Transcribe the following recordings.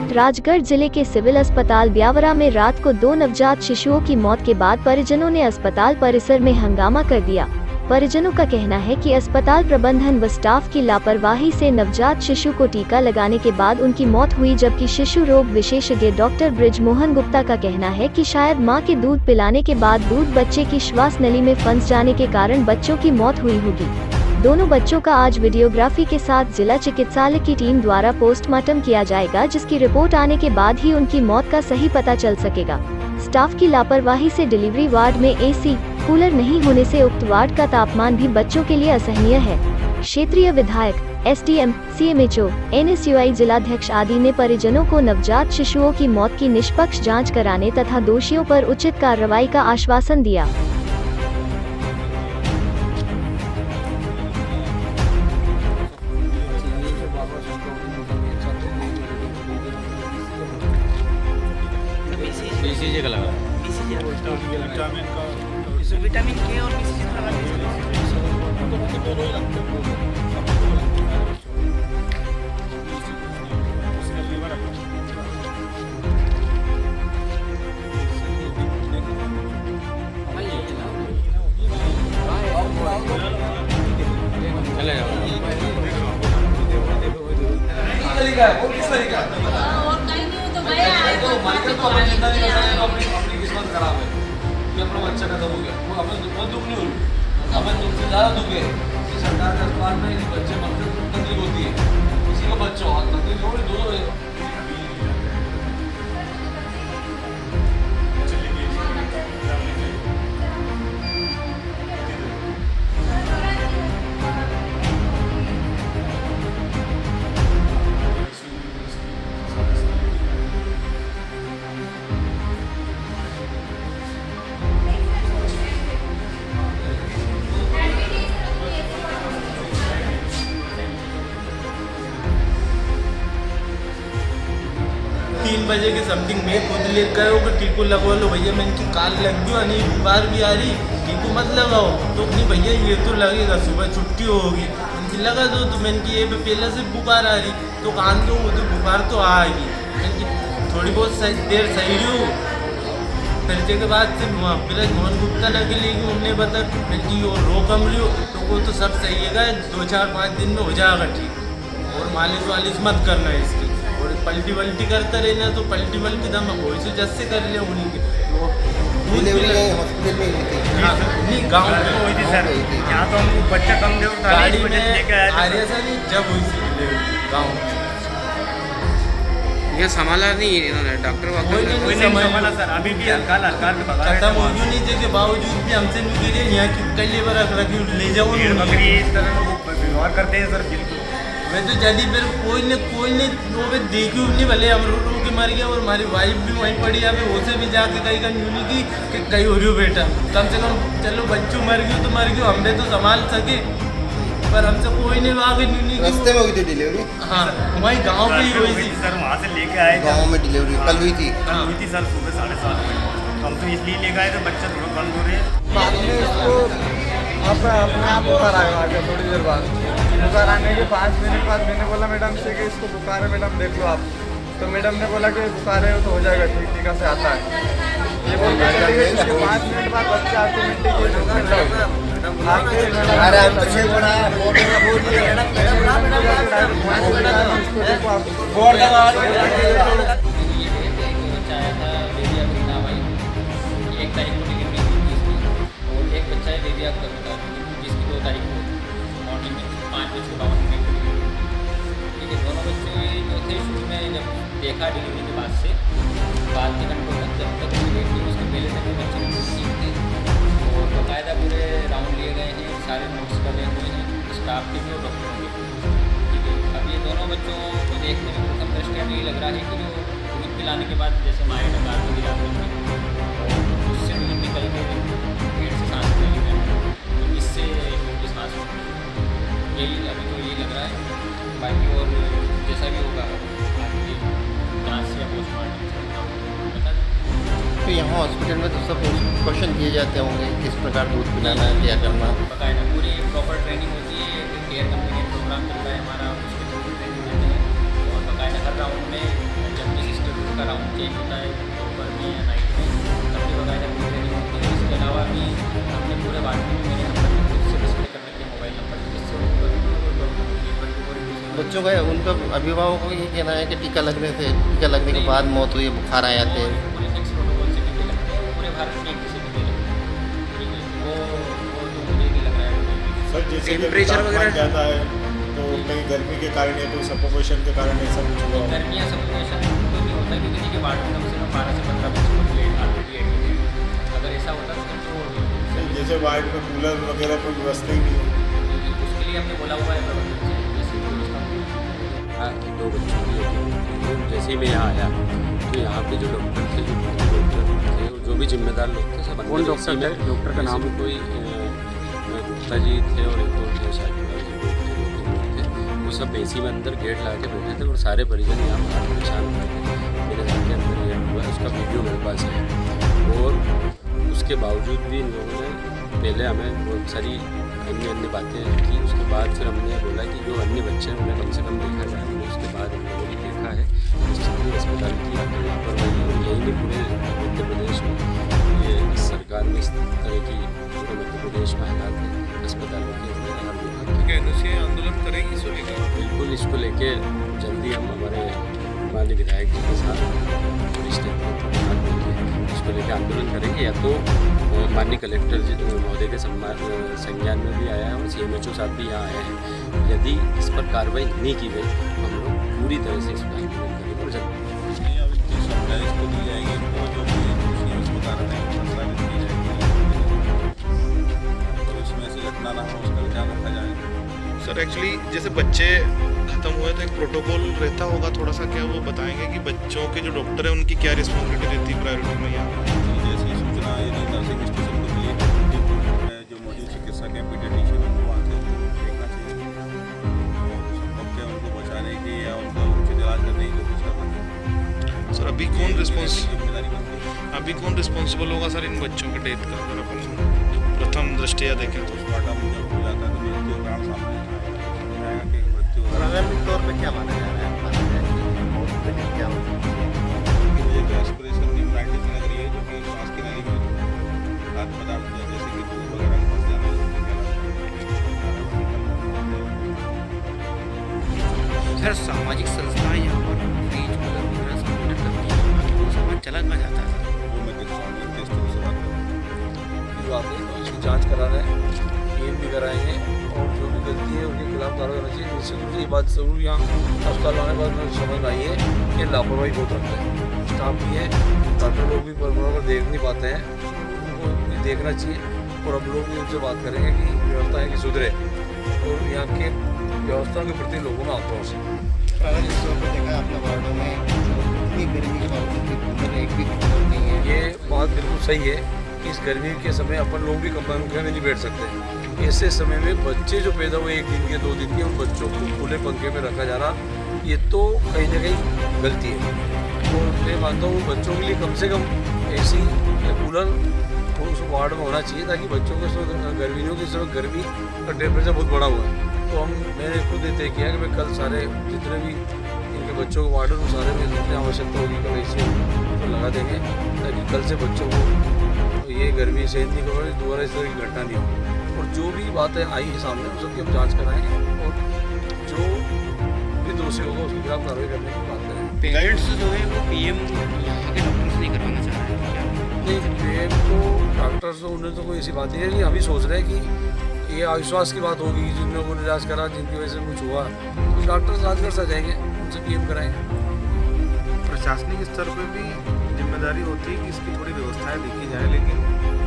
राजगढ़ जिले के सिविल अस्पताल ब्यावरा में रात को 2 नवजात शिशुओं की मौत के बाद परिजनों ने अस्पताल परिसर में हंगामा कर दिया। परिजनों का कहना है कि अस्पताल प्रबंधन व स्टाफ की लापरवाही से नवजात शिशु को टीका लगाने के बाद उनकी मौत हुई, जबकि शिशु रोग विशेषज्ञ डॉक्टर ब्रिज मोहन गुप्ता का कहना है कि शायद मां के दूध पिलाने के बाद दूध बच्चे की श्वास नली में फंस जाने के कारण बच्चों की मौत हुई होगी। दोनों बच्चों का आज वीडियोग्राफी के साथ जिला चिकित्सालय की टीम द्वारा पोस्टमार्टम किया जाएगा, जिसकी रिपोर्ट आने के बाद ही उनकी मौत का सही पता चल सकेगा। स्टाफ की लापरवाही से डिलीवरी वार्ड में एसी कूलर नहीं होने से उक्त वार्ड का तापमान भी बच्चों के लिए असहनीय है। क्षेत्रीय विधायक, एसडीएम, सीएमएचओ, एनएसयूआई जिलाध्यक्ष आदि ने परिजनों को नवजात शिशुओं की मौत की निष्पक्ष जांच कराने तथा दोषियों पर उचित कार्रवाई का आश्वासन दिया। बीसीजी का लगा, विटामिन के और बीसीजी का लगा चले जाओ। अपनी किस्मत खराब है कि अपना बच्चा खत्म हो गया, वो हमें बहुत दुख नहीं हुई, हमें दुख से ज़्यादा दुख है कि सरकार के अस्पताल में बच्चे मरते तो तकलीफ होती है, किसी का बच्चा हो तकलीफ हो दो। बजे के समथिंग में खुद ले गए हो कि टीकू लगवा लो भैया, मैं इनकी कान लग गई और नहीं बुखार भी आ रही, टीकू मत लगाओ तो नहीं भैया ये तो लगेगा, सुबह छुट्टी होगी इनकी लगा दो, तो मैं इनकी ये पहले से बुखार आ रही तो कान दो तो बुखार तो आएगी, इनकी थोड़ी बहुत देर सही रही हो। फिर के बाद से ब्रिज मोहन गुप्ता लगे लेगी, उन्होंने बता इनकी रो कम रही हो तो वो तो सब सही है, 2-4-5 दिन में हो जाएगा ठीक, और मालिश वालिश मत करना है इसकी, और पलटी वल्टी करता रहना तो पलटी वल्टी दम कोई से जैसे कर ले उन्हीं के वो हॉस्पिटल में नहीं गाँव में हुई थी सर। यहाँ तो हमको बच्चा कम दे गाड़ी में आर्या सा नहीं जब हुई थी गाँव ये संभाला नहीं इन्होंने, डॉक्टर कोई नहीं संभाला सर, अभी भी हल्का खत्म हो गई नहीं के बावजूद भी हमसे नहीं गिरे, यहाँ की कई लेबर रखी ले जाओ बकरी इस तरह व्यवहार करते हैं सर। बिल्कुल मैं तो जल्दी फिर कोई ने वो भी देखी नहीं, भले हम रो के मर गया और हमारी वाइफ भी वहीं पड़ी, अभी उसे भी जाके कहीं का न्यूनी की कि कहीं हो रही हो बेटा, कम से कम चलो बच्चों मर गई तो मर गई, हमने तो संभाल सके, पर हमसे कोई नहीं आगे न्यूनी रास्ते में हुई थी डिलीवरी। हाँ वहीं गाँव में ही हुई थी सर, वहाँ से लेके आए गाँव में डिलीवरी कल हुई थी। हुई थी सर सुबह 7:30 बजे, हम तो इसलिए लेके आए थे बच्चा थोड़ा बंद हो रहे हैं। बाद में इसको अपने आप बुखार आएगा आगे थोड़ी देर बाद, बुखार आने के 5 मिनट बाद मैंने बोला मैडम से कि इसको बुखार है मैडम देख लो आप, तो मैडम ने बोला कि बुखार है तो हो जाएगा ठीक, टीका से आता है, ये बोल के चली गई। उसके 5 मिनट बाद बच्चा ऑटोमेटिक जिसकी 2 तारीख को मॉर्निंग में 5:52 ठीक है। दोनों बच्चे जो थे शुरू में जब देखा डिलीवरी के बाद से बाद के घंटों तक जब तक डेट थी उसके पहले तक बच्चे ठीक थे, और बाकायदा पूरे राउंड लिए गए हैं, सारे नोट्स करे हुए हैं स्टाफ के भी और डॉक्टरों के भी, ठीक है। अब ये दोनों बच्चों को देखने में प्रथम दृष्टया यही लग रहा है कि जो दूध पिलाने के बाद जैसे माए डकार को गिरा उससे दूध निकल के पेट से सांस चली गई, तो इससे सांस यही अभी तो यही लग रहा है। बाकी और जैसा भी होगा आपकी जाँच से या पोस्टमार्टम से बता दें। तो यहाँ हॉस्पिटल में तो सब क्वेश्चन दिए जाते होंगे, किस प्रकार दूध पिलाना है, क्या करना है। बाकायदा पूरी प्रॉपर ट्रेनिंग होती है, केयर कंपनी प्रोग्राम चल रहा है हमारा, उसके थ्रू ट्रेनिंग देते हैं, और बाकायदा हर राउंड में जब भी का राउंड चेंज होता है दोपहर में या नाइट में, तब भी वगैरह पूरी रेडी होती है। इसके अलावा भी हमने पूरे वार्ड में मेरे नंबर पर खुद से डिस्प्ले कर रखे हैं मोबाइल नंबर, जिससे बच्चों का उनका अभिभावकों को ये कहना है कि टीका लगने के बाद मौत हुई, बुखार आ जाते हैं। पूरे फिक्स प्रोटोकॉल से टीके लगते हैं, पूरे भारत में एक से टीके लगते हैं, ठीक है। वो तो मुझे भी लग रहा है सर जैसे टेम्परेचर वगैरह ज़्यादा है तो कहीं गर्मी के कारण या तो सफोकेशन के कारण ऐसा कुछ हुआ? गर्मी या सफोकेशन तो नहीं होता, क्योंकि देखिए वार्ड में कम से कम 12 से 15 बच्चों को ऑलरेडी एडमिट है। अगर ऐसा होता तो जैसे वार्ड में कूलर वगैरह कोई व्यवस्था ही नहीं है, उसके लिए हमने बोला हुआ है प्रबंधन से, जैसे व्यवस्था होगी। हाँ, 2 बच्चों की जैसे ही मैं यहाँ आया तो यहाँ पे जो डॉक्टर थे, जो डॉक्टर थे और जो भी जिम्मेदार लोग थे, सब कौन डॉक्टर थे? डॉक्टर का नाम? कोई गुप्ता जी थे और एक और थे शायद, वो सब एसी में अंदर गेट लगा के बैठे थे और सारे परिजन यहाँ बाहर परेशान हो रहे थे। मेरे घर के अंदर गेट हुआ है, उसका वीडियो मेरे पास है। और उसके बावजूद भी इन लोगों ने पहले हमें बहुत सारी अन्य बातें की, उसके बाद फिर हमने बोला कि जो अन्य बच्चे हैं उन्हें कम से कम देखा जाए। उसके बाद हम लोगों ने देखा है डिस्ट्रिक्ट अस्पताल की लापरवाही, और यही नहीं पूरे मध्य प्रदेश में ये सरकार में इस तरह की पूरे मध्य प्रदेश में हालात है अस्पतालों के अंदर हर विभाग के। आंदोलन करेगी इसको लेकर? बिल्कुल, इसको लेके जल्दी हम हमारे माननीय विधायक जी के साथ वरिष्ठ इसको लेकर आंदोलन करेंगे, या तो माननीय कलेक्टर जी महोदय के संज्ञान में भी आया है और CMHO साहब भी यहाँ आए हैं। यदि इस पर कार्रवाई नहीं की गई तो हम लोग पूरी तरह से इस पर आंदोलन करेंगे। और इसको दी जाएगी वो जो भी उसको कारण है और उसमें से घटना ना हो उसका ध्यान रखा जाए। सर एक्चुअली जैसे बच्चे खत्म हुए तो एक प्रोटोकॉल रहता होगा थोड़ा सा, क्या वो बताएंगे कि बच्चों के जो डॉक्टर हैं उनकी क्या रिस्पॉन्सिबिलिटी रहती है प्रायोरिटी में यहाँ? जैसी सूचना यदि नर्सिंग स्टेशन को मिली जो मौजूद चिकित्सक हैं पीडियाट्रिशियन उनको वहाँ से देखना चाहिए और उनको बचाने की या उनका उचित इलाज करने की कोशिश करना चाहिए। सर अभी कौन रिस्पॉन्सिबल होगा सर इन बच्चों के डेथ का? अगर अपन प्रथम दृष्टिया देखें तो पोस्टमार्टम जब हो जाता है तो मृत्यु का कारण सामने आएगा कि मृत्यु प्रारंभिक तौर पर क्या माना जा रहा है क्या होता है? मुझे तो एस्पिरेशन न्यूमराइटिस लग रही है, जो कि श्वास की नली में खाद्य पदार्थ जैसे कि दूध वगैरह फंस जाना है। सर सामाजिक संस्थाएं यहाँ पर फ्रीज कूलर वगैरह सब डोनेट करती हैं, वो सामान चला कहाँ जाता है? वो मैं देखता हूँ किस तरह से बात करूँ। आते हैं तो इसकी जाँच करा रहे हैं, PM भी कराएंगे और जो भी गलती है उनके खिलाफ कार्रवाई होना चाहिए। निश्चित रूप से ये बात ज़रूर यहाँ अस्पताल आने के बाद मुझे समझ में आई है कि लापरवाही बहुत रखते हैं, स्टाफ भी है, डॉक्टर लोग भी बराबर देख नहीं पाते हैं, उनको भी देखना चाहिए। और हम लोग भी उनसे बात करेंगे कि व्यवस्था है कि सुधरे और यहाँ के व्यवस्था के प्रति लोगों में आक्रोश है। अगर इस तौर पर देखा अपने वार्डों में इतनी गर्मी के बावजूद भी कूलर एक भी कूलर नहीं है, ये बात बिल्कुल सही है कि इस गर्मी के समय अपन लोग भी कमरे में नहीं बैठ सकते। ऐसे समय में बच्चे जो पैदा हुए 1 दिन के 2 दिन के, उन बच्चों को खुले पंखे में रखा जाना ये तो कहीं ना कहीं गलती है। और मैं मानता हूँ बच्चों के लिए कम से कम AC या कूलर उस वार्ड में होना चाहिए, ताकि बच्चों को गर्मी नहीं हो। इस समय गर्मी का टेम्परेचर बहुत बड़ा हुआ है, तो मैंने खुद तय किया कि मैं कल सारे जितने भी इनके बच्चों को वार्ड में सारे में जितनी आवश्यकता होगी कल AC तो लगा देंगे, ताकि कल से बच्चों को ये गर्मी सहन नहीं करें, दोबारा इस तरह की घटना नहीं हो। और जो भी बातें आई है सामने उन सबकी हम जांच कराएंगे और जो भी दोषी होगा उसके खिलाफ कार्रवाई करने की बात करेंगे। पेरेंट्स जो है वो PM यहाँ के डॉक्टर से नहीं करवाना चाह रहे हैं क्या? नहीं, PM तो डॉक्टर से उन्हें तो कोई ऐसी बात नहीं है कि अभी सोच रहे हैं कि ये अविश्वास की बात होगी, जिन लोगों ने इलाज करा जिनकी वजह से कुछ हुआ तो डॉक्टर साथ कर जाएंगे, उनसे PM कराएंगे। प्रशासनिक स्तर पर भी जिम्मेदारी होती है कि इसकी थोड़ी व्यवस्थाएं देखी जाए, लेकिन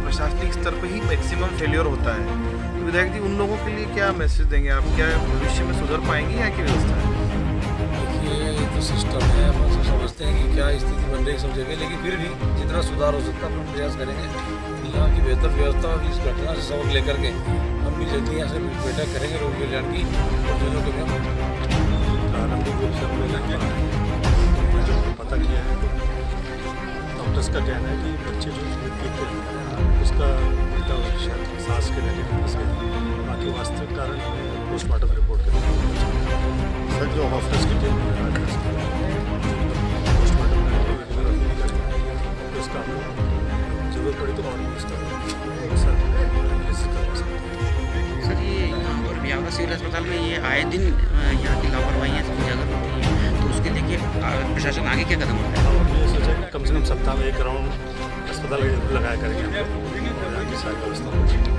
प्रशासनिक स्तर पर ही मैक्सिमम फेलियर होता है। तो विधायक जी उन लोगों के लिए क्या मैसेज देंगे आप? क्या भविष्य में सुधर पाएंगे यहाँ की व्यवस्था? देखिए ये तो सिस्टम है, अपन सब समझते हैं कि क्या स्थिति बन रही है सब जगह, लेकिन फिर भी जितना सुधार हो सकता है अपन प्रयास करेंगे। यहाँ की बेहतर व्यवस्था इस घटना से सबक लेकर के हम भी जल्दी यहाँ से बैठक करेंगे रोग कल्याण की, और दोनों को भी हम प्रारंभिक रूप से हमने जो पता किया है डॉक्टर्स का कहना है कि बच्चे जो दूध पीते हैं उसका उल्टा शायद सांस के नली में फंस गए, बाकी वास्तविक कारण हमें पोस्टमार्टम रिपोर्ट करनी है। सर जो हॉस्पिटल की टीम पोस्टमार्टम सिविल अस्पताल में ये आए दिन यहाँ की लापरवाहियाँ सब उजागर होती हैं, तो उसके देखिए प्रशासन आगे क्या कदम उठाए? और ये सोचा कि कम से कम सप्ताह में 1 राउंड अस्पताल लगाया करेंगे हम लोग, और यहाँ की सारी व्यवस्था